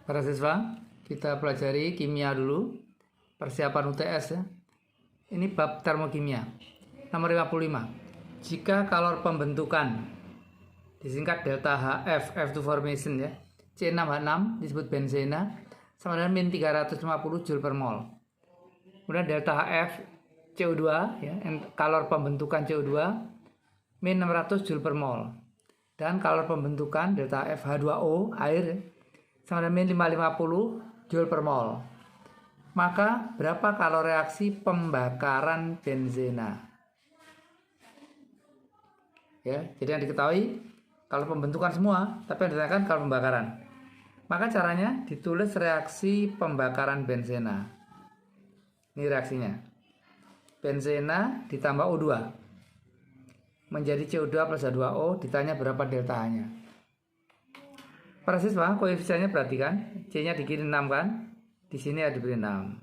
Para siswa, kita pelajari kimia dulu, persiapan UTS ya. Ini bab termokimia. Nomor 55. Jika kalor pembentukan disingkat delta HF, F2 formation ya, C6H6 disebut benzena sama dengan min 350 Joule per mol. Kemudian delta HF CO2 ya, kalor pembentukan CO2 min 600 Joule per mol. Dan kalor pembentukan delta HF H2O air sama dengan min 550 Joule per mol. Maka berapa kalor reaksi pembakaran benzena? Ya, jadi yang diketahui kalau pembentukan semua, tapi yang ditanyakan kalau pembakaran. Maka caranya ditulis reaksi pembakaran benzena. Ini reaksinya. Benzena ditambah O2 menjadi CO2 plus H2O, ditanya berapa delta-nya. Para siswa, koefisiennya perhatikan, C-nya di kiri 6 kan? Di sini ada diberi 6.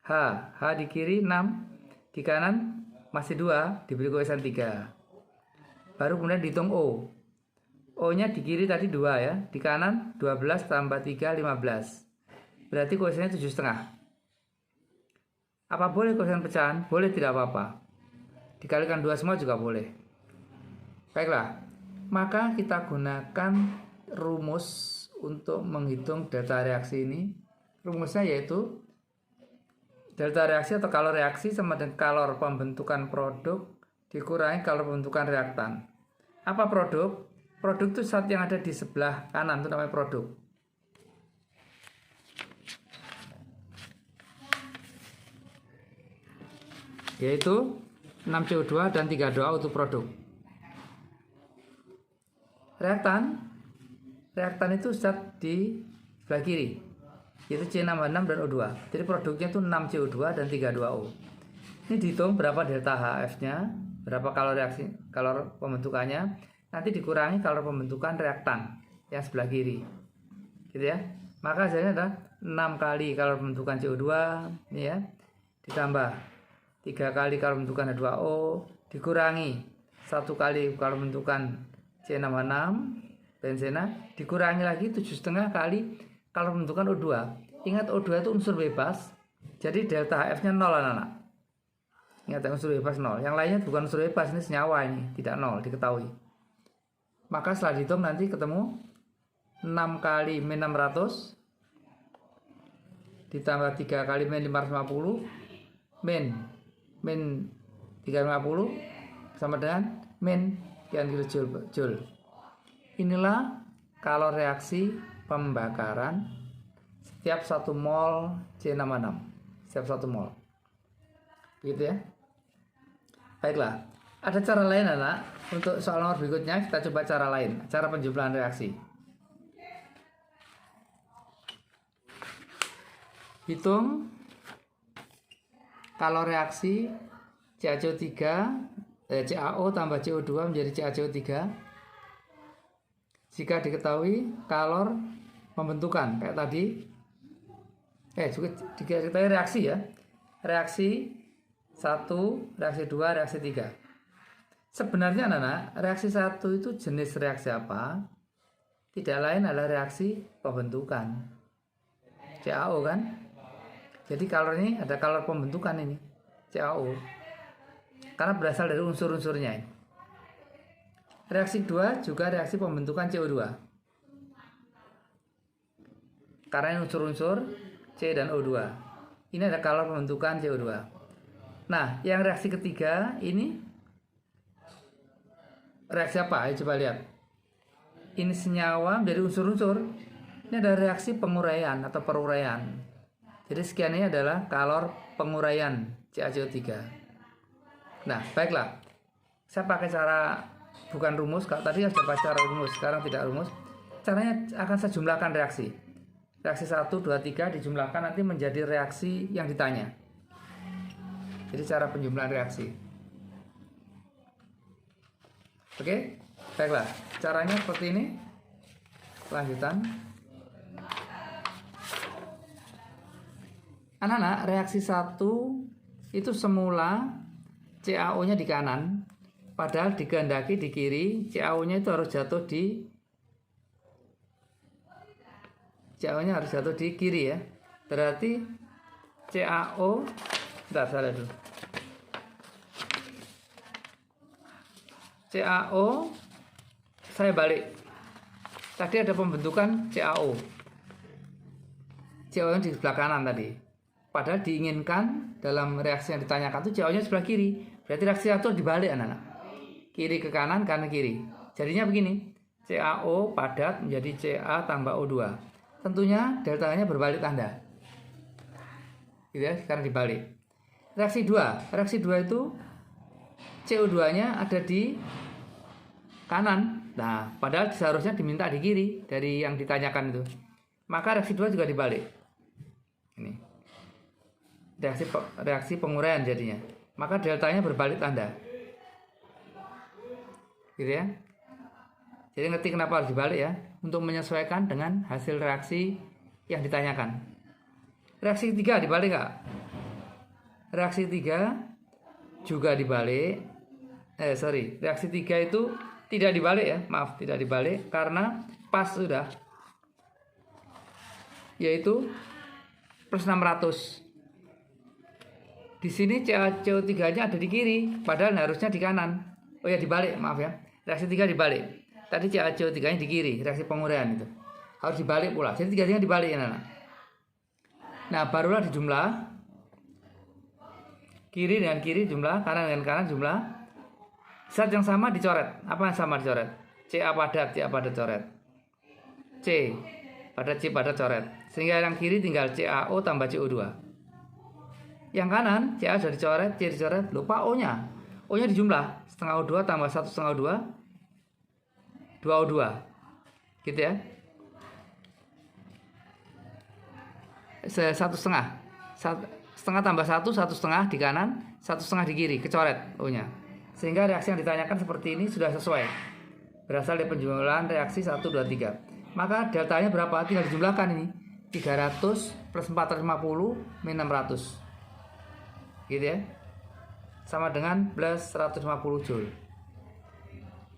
H di kiri 6, di kanan masih 2, diberi koefisien 3. Baru kemudian dihitung O. O-nya di kiri tadi 2 ya, di kanan 12 tambah 3, 15. Berarti koefisiennya 7,5. Apa boleh koefisien pecahan? Boleh, tidak apa-apa. Dikalikan 2 semua juga boleh. Baiklah, maka kita gunakan rumus untuk menghitung delta reaksi ini. Rumusnya yaitu delta reaksi atau kalor reaksi sama dengan kalor pembentukan produk dikurangi kalor pembentukan reaktan. Apa produk? Produk itu zat yang ada di sebelah kanan, itu namanya produk. Yaitu 6CO2 dan 3H2O untuk produk. Reaktan itu zat di sebelah kiri, yaitu C6H6 dan O2. Jadi produknya itu 6CO2 dan 3H2O. Ini dihitung berapa delta HF-nya, berapa kalor pembentukannya, nanti dikurangi kalor pembentukan reaktan yang sebelah kiri. Gitu ya. Maka hasilnya adalah 6 kali kalor pembentukan CO2 ini ya, ditambah 3 kali kalor pembentukan H2O, dikurangi 1 kali kalor pembentukan C6H6 benzena, dikurangi lagi 7,5 kali kalor pembentukan O2. Ingat O2 itu unsur bebas, jadi delta HF-nya 0 anak-anak. Ingat unsur bebas 0. Yang lainnya bukan unsur bebas, ini senyawa, ini tidak 0, diketahui. Maka setelah dihitung nanti ketemu 6 kali min 600 ditambah 3 kali min 550 min 350 sama dengan min sekian kilojoule. Inilah kalor reaksi pembakaran setiap 1 mol C6H6. Setiap 1 mol. Begitu ya. Baiklah, ada cara lain anak. Untuk soal nomor berikutnya kita coba cara lain, cara penjumlahan reaksi. Hitung kalor reaksi CaCO3 CaO tambah CO2 menjadi CaCO3 jika diketahui kalor pembentukan kayak tadi. Juga diketahui reaksi ya. Reaksi 1, reaksi 2, reaksi 3. Sebenarnya anak-anak, reaksi 1 itu jenis reaksi apa? Tidak lain adalah reaksi pembentukan. CaO kan? Jadi kalor ini ada kalor pembentukan ini, CaO. Karena berasal dari unsur-unsurnya ini. Reaksi 2 juga reaksi pembentukan CO2. Karena ini unsur-unsur C dan O2. Ini ada kalor pembentukan CO2. Nah, yang reaksi ketiga ini reaksi apa? Ayo coba lihat. Ini senyawa dari unsur-unsur. Ini ada reaksi penguraian atau peruraian. Jadi sekian ini adalah kalor penguraian CaCO3. Nah, baiklah. Saya pakai cara bukan rumus. Kalau tadi sudah pakai cara rumus, sekarang tidak rumus. Caranya akan saya jumlahkan reaksi. Reaksi 1, 2, 3 dijumlahkan nanti menjadi reaksi yang ditanya. Jadi cara penjumlahan reaksi. Oke, baiklah. Caranya seperti ini. Lanjutan. Anak-anak, reaksi 1 itu semula CaO-nya di kanan, padahal digandaki di kiri, CaO-nya itu harus jatuh di CaO-nya harus jatuh di kiri ya. Berarti CaO, bentar salah dulu. CaO saya balik. Tadi ada pembentukan CaO. CaO yang di sebelah kanan tadi. Padahal diinginkan dalam reaksi yang ditanyakan itu CaO-nya sebelah kiri. Berarti reaksi itu dibalik anak-anak. Kiri ke kanan, kanan kiri. Jadinya begini. CaO padat menjadi Ca tambah O2. Tentunya deltanya berbalik tanda. Gitu ya, sekarang dibalik. Reaksi 2. Reaksi 2 itu CO2-nya ada di kanan. Nah, padahal seharusnya diminta di kiri dari yang ditanyakan itu. Maka reaksi 2 juga dibalik. Ini. Reaksi penguraian jadinya. Maka deltanya berbalik tanda. Gitu ya. Jadi ngerti kenapa harus dibalik ya, untuk menyesuaikan dengan hasil reaksi yang ditanyakan. Reaksi 3 dibalik nggak? Reaksi 3 juga dibalik. Reaksi 3 itu tidak dibalik ya, maaf, tidak dibalik karena pas sudah. Yaitu plus 600. Di sini CO3-nya ada di kiri, padahal harusnya di kanan. Oh ya, dibalik, maaf ya. Reaksi 3 dibalik. Tadi CO3-nya di kiri, reaksi penguraian itu. Harus dibalik pula. Jadi 3-nya dibalik ya, anak. Nah, barulah dijumlah. Kiri dengan kiri jumlah, kanan dengan kanan jumlah. Zat yang sama dicoret. Apa yang sama dicoret? Ca padat coret. C padat coret. Sehingga yang kiri tinggal CaO tambah CO2. Yang kanan Ca sudah dicoret, C dicoret. Lupa O-nya. O-nya dijumlah. Setengah O2 tambah 1 setengah O2. 2 O2. Gitu ya. 1 setengah. Setengah tambah 1 setengah di kanan, 1 setengah di kiri, kecoret O-nya. Sehingga reaksi yang ditanyakan seperti ini sudah sesuai. Berasal dari penjumlahan reaksi 1, 2, 3. Maka deltanya berapa? Tinggal dijumlahkan ini. 300 plus 450 min 600. Gitu ya. Sama dengan plus 150 Joule.